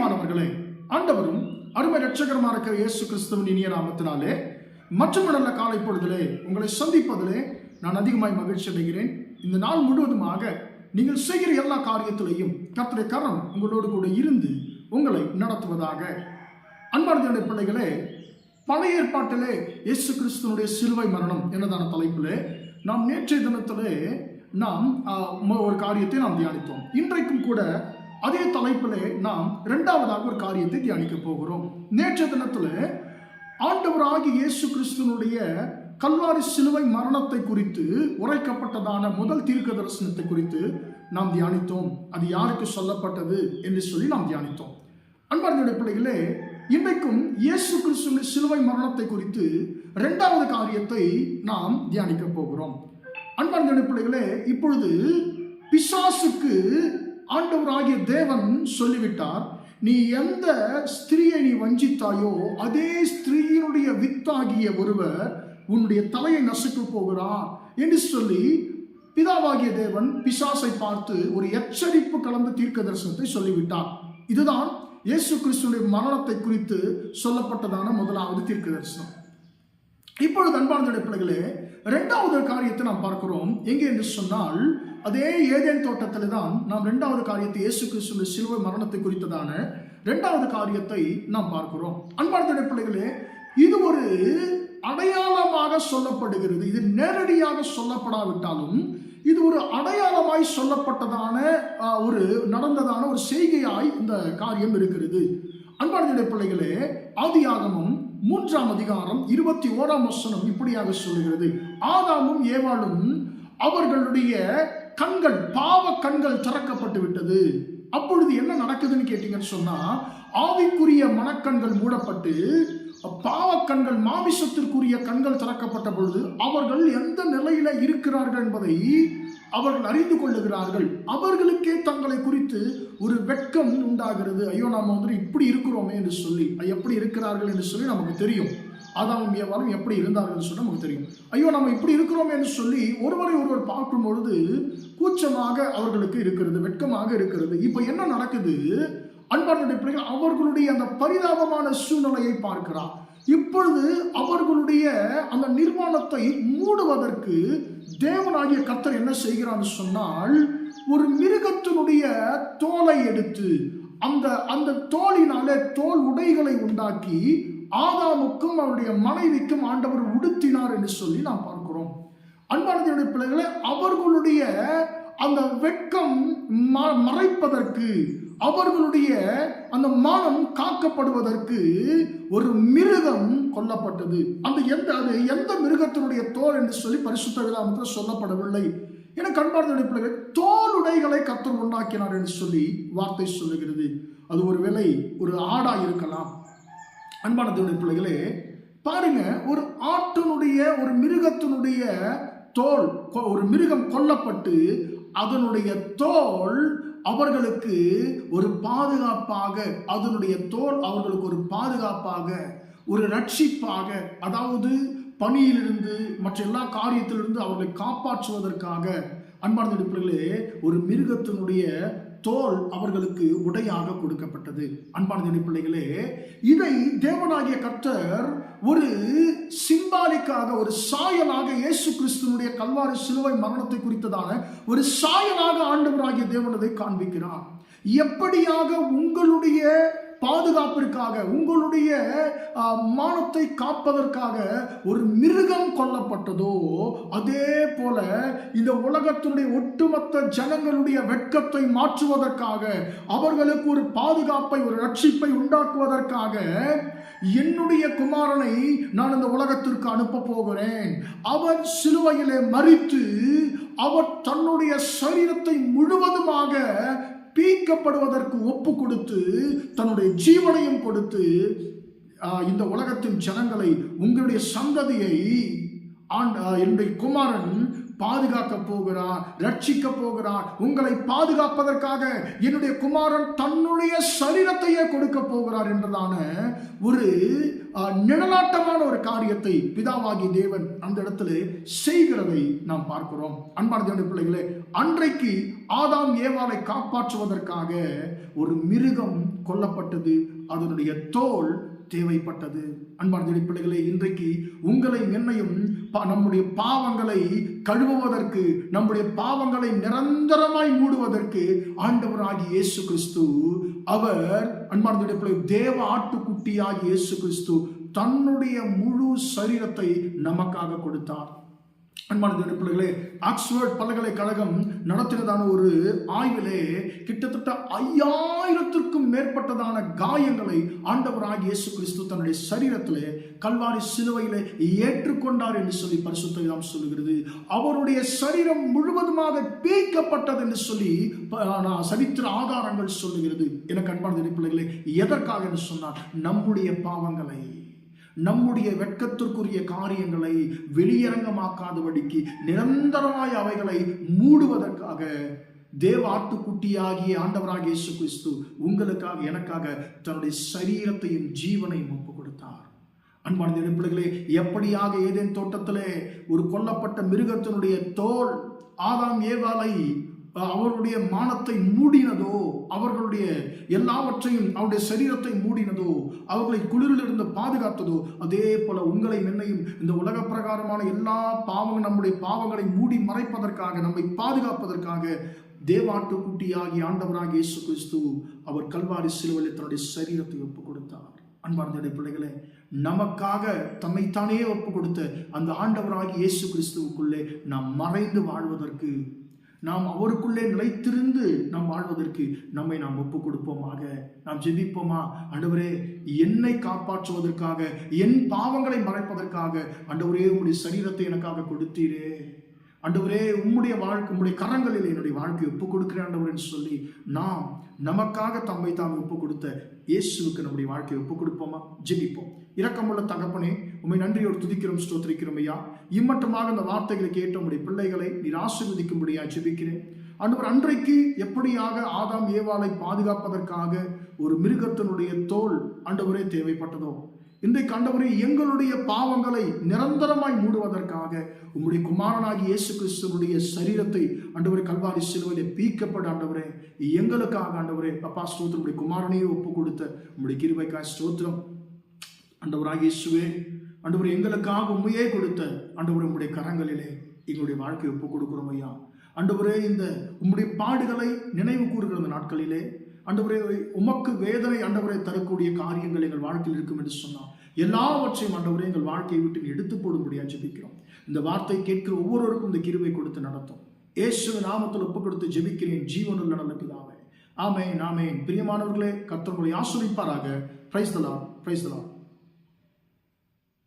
பிரியமானவர்களே, ஆண்டவரும் அருமை இரட்சகருமா இருக்கிற இயேசு கிறிஸ்துவின் இனிய நாமத்தினாலே மற்றும் நல்ல காலை பொழுதிலே உங்களை சந்திப்பதிலே நான் அதிகமாய் மகிழ்ச்சி அடைகிறேன். இந்த நாள் முழுவதுமாக நீங்கள் செய்கிற எல்லா காரியத்திலையும் கர்த்தருடைய கரம் உங்களோடு கூட இருந்து உங்களை நடத்துவதாக. அன்பார்ந்த பிள்ளைகளே, பழைய ஏற்பாட்டிலே இயேசு கிறிஸ்துவனுடைய சிலுவை மரணம் என்னதான தலைப்பிலே நாம் நேற்றைய தினத்திலே நாம் ஒரு காரியத்தை நாம் தியானித்தோம். இன்றைக்கும் கூட அதே தலைப்பிலே நாம் இரண்டாவதாக ஒரு காரியத்தை தியானிக்க போகிறோம். நேற்றைய தினத்திலே ஆண்டவராகிய இயேசு கிறிஸ்துவனுடைய கல்வாரி சிலுவை மரணத்தை குறித்து உரைக்கப்பட்டதான முதல் தீர்க்க தரிசனத்தை குறித்து நாம் தியானித்தோம். அது யாருக்கு சொல்லப்பட்டது என்று சொல்லி நாம் தியானித்தோம். அன்பார்ந்த பிள்ளைகளே, இன்றைக்கும் இயேசு கிறிஸ்துவின் சிலுவை மரணத்தை குறித்து இரண்டாவது காரியத்தை நாம் தியானிக்க போகிறோம். அன்பார்ந்த பிள்ளைகளே, இப்பொழுது பிசாசுக்கு ஆண்டவராகிய தேவன் சொல்லிவிட்டார், நீ எந்த ஸ்திரியை நீ வஞ்சித்தாயோ அதே ஸ்திரீயினுடைய வித்தாகிய ஒருவர் உன்னுடைய தலையை நசுக்க போகிறார் என்று சொல்லி பிதாவாகிய தேவன் பிசாசை பார்த்து ஒரு எச்சரிப்பு கலந்த தீர்க்க தரிசனத்தை சொல்லிவிட்டார். இதுதான் இயேசு கிறிஸ்துவின் மரணத்தை குறித்து சொல்லப்பட்டதான முதலாவது தீர்க்க தரிசனம். இப்பொழுது அன்பார்ந்த பிள்ளைகளே, இரண்டாவது காரியத்தை நாம் பார்க்கிறோம். எங்கே என்று சொன்னால், அதே ஏதேன் தோட்டத்தில் தான் நாம் இரண்டாவது காரியத்தை இயேசு கிறிஸ்துவின் சிலுவை மரணத்தை குறித்ததான இரண்டாவது காரியத்தை நாம் பார்க்கிறோம். அன்பார்ந்த பிள்ளைகளே, இது ஒரு அடையாளமாக சொல்லப்படுகிறது. இது நேரடியாக சொல்லப்படாவிட்டாலும் இது ஒரு அடையாளமாய் சொல்லப்பட்டதான ஒரு நடந்ததான ஒரு செய்கையாய் இந்த காரியம் இருக்கிறது. அன்பார்ந்த பிள்ளைகளே, ஆதியாகமம் 3ஆம் அதிகாரம் 21ஆம் வசனம் இப்படியாக சொல்லுகிறது, ஆதாமும் ஏவாளும் அவர்களுடைய கண்கள், பாவ கண்கள் திறக்கப்பட்டு விட்டது. அப்பொழுது என்ன நடக்குதுன்னு கேட்டீங்கன்னு சொன்னா, ஆவிக்குரிய மனக்கண்கள் மூடப்பட்டு பாவக்கண்கள், மாமிசத்திற்குரிய கண்கள் திறக்கப்பட்ட பொழுது அவர்கள் எந்த நிலையில இருக்கிறார்கள் என்பதை அவர்கள் அறிந்து கொள்ளுகிறார்கள். அவர்களுக்கே தங்களை குறித்து ஒரு வெட்கம் உண்டாகிறது. ஐயோ, நாம இப்படி இருக்கிறோமே என்று சொல்லி, எப்படி இருக்கிறார்கள் என்று சொல்லி நமக்கு தெரியும். ஆதாமும் ஏவாளும் எப்படி இருந்தார்கள் சொல்லி நமக்கு தெரியும். ஐயோ, நம்ம இப்படி இருக்கிறோம் என்று சொல்லி ஒருவரை ஒருவர் பார்க்கும் பொழுது கூச்சமாக அவர்களுக்கு இருக்கிறது, வெட்கமாக இருக்கிறது. இப்ப என்ன நடக்குது? அன்பார்ந்த பிள்ளைகள் அவர்களுடைய அந்த பரிதாபமான சூழ்நிலையை பார்க்கிறார். இப்பொழுது அவர்களுடைய அந்த நிர்வாணத்தை மூடுவதற்கு தேவனாகிய கர்த்தர் என்ன செய்கிறான்னு சொன்னால், ஒரு மிருகத்தினுடைய தோலை எடுத்து அந்த தோலினாலே தோல் உடைகளை உண்டாக்கி ஆதாமுக்கும் அவருடைய மனைவிக்கும் ஆண்டவர் உடுத்தினார் என்று சொல்லி நாம் பார்க்கிறோம். அன்பார்ந்த பிள்ளைகளை, அவர்களுடைய அந்த வெட்கம் மறைப்பதற்கு, அவர்களுடைய அந்த மானம் காக்கப்படுவதற்கு ஒரு மிருகம் கொல்லப்பட்டது. அது எந்த மிருகத்தினுடைய தோல் என்று சொல்லி பரிசுத்த வேதாகமத்தில் சொல்லப்படவில்லை. எனக்கு அன்பார்ந்த பிள்ளைகள், தோலுடைகளை கர்த்தர் உண்டாக்கினார் என்று சொல்லி வார்த்தை சொல்லுகிறது. அது ஒருவேளை ஒரு ஆடா இருக்கலாம். அன்பான பிள்ளைகளே, பாருங்க, ஒரு ஆட்டினுடைய, ஒரு மிருகத்தினுடைய தோல், ஒரு மிருகம் கொல்லப்பட்டு அதனுடைய தோல் அவர்களுக்கு ஒரு பாதுகாப்பாக, அதனுடைய தோல் அவர்களுக்கு ஒரு பாதுகாப்பாக, ஒரு ரட்சிப்பாக, அதாவது பணியிலிருந்து மற்ற எல்லா காரியத்திலிருந்து அவர்களை காப்பாற்றுவதற்காக, அன்பார்ந்த பிள்ளைகளே, ஒரு மிருகத்தினுடைய தோல் அவர்களுக்கு உடையாக கொடுக்கப்பட்டது. அன்பான பிள்ளைகளே, இதை தேவனாகிய கர்த்தர் ஒரு சிம்பாலிக்காக, ஒரு சாயலாக, இயேசு கிறிஸ்துவனுடைய கல்வாரி சிலுவை மரணத்தை குறித்ததான ஒரு சாயலாக ஆண்டவராகிய தேவன் அதை காண்பிக்கிறார். எப்படியாக உங்களுடைய பாதுகாப்பிற்காக, உங்களுடைய மானத்தை காப்பதற்காக ஒரு மிருகம் கொல்லப்பட்டதோ, அதே போல இந்த உலகத்தினுடைய ஒட்டுமொத்த ஜனங்களுடைய வெட்கத்தை மாற்றுவதற்காக, அவர்களுக்கு ஒரு பாதுகாப்பை, ஒரு ரட்சிப்பை உண்டாக்குவதற்காக என்னுடைய குமாரனை நான் இந்த உலகத்திற்கு அனுப்ப போகிறேன். அவர் சிலுவையிலே மரித்து அவர் தன்னுடைய சரீரத்தை முழுவதுமாக பீக்கப்படுவதற்கு ஒப்பு கொடுத்து தன்னுடைய ஜீவனையும் கொடுத்து இந்த உலகத்தின் ஜனங்களை, உங்களுடைய சந்ததியை என்னுடைய குமாரன் பாதுகாக்க போகிறார், ரட்சிக்க போகிறார். உங்களை பாதுகாப்பதற்காக என்னுடைய குமாரன் தன்னுடைய சரீரத்தையே கொடுக்க போகிறார் என்றதான ஒரு நிழலாட்டமான ஒரு காரியத்தை பிதாவாகி தேவன் அந்த இடத்துல செய்கிறதை நாம் பார்க்கிறோம். அன்பான தேவனுடைய பிள்ளைகளே, அன்றைக்கு ஆதாம் ஏவாளை காப்பாற்றுவதற்காக ஒரு மிருகம் கொல்லப்பட்டது, அதனுடைய தோல் தேவைப்பட்டது. அன்பார்ந்த பிள்ளைகளே, இன்றைக்கு உங்களை என்னையும் நம்முடைய பாவங்களை கழுவுவதற்கு, நம்முடைய பாவங்களை நிரந்தரமாய் மூடுவதற்கு ஆண்டவராகிய இயேசு கிறிஸ்து, அவர் அன்பார்ந்த பிள்ளை தேவ ஆட்டுக்குட்டியாகிய இயேசு கிறிஸ்து தன்னுடைய முழு சரீரத்தை நமக்காக கொடுத்தார். அன்பான பிள்ளைகளே, ஆக்ஸ்போர்ட் பல்கலைக்கழகம் நடத்தினதான ஒரு ஆய்விலே கிட்டத்தட்ட 5000த்திற்கும் மேற்பட்டதான காயங்களை ஆண்டவராகிய இயேசு கிறிஸ்து தன்னுடைய சரீரத்திலே கல்வாரி சிலுவையிலே ஏற்றுக்கொண்டார் என்று சொல்லி பரிசுத்த வேதம் சொல்லுகிறது. அவருடைய சரீரம் முழுவதுமாக பீக்கப்பட்டது என்று சொல்லி சரித்திர ஆதாரங்கள் சொல்லுகிறது. எனக்கு அன்பான பிள்ளைகளே, எதற்காக என்று சொன்னார்? நம்முடைய பாவங்களை, நம்முடைய வெட்கத்திற்குரிய காரியங்களை வெளியரங்கமாக்காதபடிக்கு நிரந்தரமாய் அவைகளை மூடுவதற்காக தேவ ஆட்டுக்குட்டியாகிய ஆண்டவராகிய இயேசு கிறிஸ்து உங்களுக்காக, எனக்காக தன்னுடைய சரீரத்தையும் ஜீவனையும் ஒப்பு கொடுத்தார். அன்பான பிள்ளைகளே, எப்படியாக ஏதேன் தோட்டத்திலே ஒரு கொல்லப்பட்ட மிருகத்தினுடைய தோல் ஆதாம் ஏவாளை அவருடைய மானத்தை மூடினதோ, அவர்களுடைய எல்லாவற்றையும் அவருடைய சரீரத்தை மூடினதோ, அவர்களை குளிரிலிருந்து பாதுகாத்ததோ, அதே போல உங்களை என்னையும் இந்த உலக பிரகாரமான எல்லா பாவங்கள், நம்முடைய பாவங்களை மூடி மறைப்பதற்காக, நம்மை பாதுகாப்பதற்காக தேவாட்டுக்குட்டியாகிய ஆண்டவராகிய இயேசு கிறிஸ்து அவர் கல்வாரி சிலுவையில் தன்னுடைய சரீரத்தை ஒப்பு கொடுத்தார். அன்பார்ந்த பிள்ளைகளே, நமக்காக தம்மைத்தானே ஒப்பு கொடுத்த அந்த ஆண்டவராகிய இயேசு கிறிஸ்துவுக்குள்ளே நாம் மறைந்து வாழ்வதற்கு, நாம் அவருக்குள்ளே நிலைத்திருந்து நாம் வாழ்வதற்கு நம்மை நாம் ஒப்பு கொடுப்போமாக. நாம் ஜெபிப்போமா? ஆண்டவரே, என்னை காப்பாற்றுவதற்காக, என் பாவங்களை மறைப்பதற்காக ஆண்டவரே உம்முடைய சரீரத்தை எனக்காக கொடுத்தீரே. ஆண்டவரே, உம்முடைய வாழ்க்கை, உம்முடைய கரங்களில் என்னுடைய வாழ்க்கையை ஒப்பு கொடுக்கிறேன் ஆண்டவர் என்று சொல்லி நாம் நமக்காக தம்மை தாம் ஒப்பு கொடுத்த இயேசுவுக்கு நம்முடைய வாழ்க்கையை ஒப்பு கொடுப்போமா? ஜெபிப்போம். இரக்கமுள்ள தகப்பனே, உம்மை நன்றியோடு துதிக்கிறோம், ஸ்தோத்திரிக்கிறோம் ஐயா. இம்மட்டுமாக இந்த வார்த்தைகளை கேட்ட உம்முடைய பிள்ளைகளை நீர் ஆசீர்வதிக்கும்படியா ஜெபிக்கிறேன் ஆண்டவர். அன்றைக்கு எப்படியாக ஆதாம் ஏவாளை பாதுகாப்பதற்காக ஒரு மிருகத்தினுடைய தோல் ஆண்டவரே தேவைப்பட்டதோ, இன்றைக்கு ஆண்டவரே எங்களுடைய பாவங்களை நிரந்தரமாய் மூடுவதற்காக உம்முடைய குமாரனாகி இயேசு கிறிஸ்துவுடைய சரீரத்தை ஆண்டவரே கல்வாரி சிலுவையிலே பீக்கப்பட ஆண்டவரே எங்களுக்காக ஆண்டவரே அப்பா ஸ்தோத்திரம், உம்முடைய குமாரனையே ஒப்பு கொடுத்த உம்முடைய கிருபைக்காய் ஸ்தோத்திரம் ஆண்டவராகிய இயேசுவே. ஆண்டவரே, எங்களுக்காக உண்மையே கொடுத்த ஆண்டவரே உம்முடைய கரங்களிலே எங்களுடைய வாழ்க்கையை ஒப்பு கொடுக்கிறோம் ஐயா. ஆண்டவரே, இந்த உம்முடைய பாடுகளை நினைவு கூறுகிற அந்த நாட்களிலே ஆண்டவரே உமக்கு வேதனை ஆண்டவரை தரக்கூடிய காரியங்கள் எங்கள் வாழ்க்கையில் இருக்கும் என்று சொன்னார். எல்லாவற்றையும் ஆண்டவரே எங்கள் வாழ்க்கையை விட்டு எடுத்து போடும்படியா ஜெபிக்கிறோம். இந்த வார்த்தை கேட்கிற ஒவ்வொருவருக்கும் இந்த கிருபை கொடுத்து நடத்தும். இயேசுவின் நாமத்தில் ஒப்பு கொடுத்து ஜெபிக்கிறேன் ஜீவனுள்ள நல்ல பிதாவே. ஆமென், ஆமென். பிரியமானவர்களே, கர்த்தர் உங்களை ஆசீர்வதிப்பாராக. Praise the Lord, praise the Lord.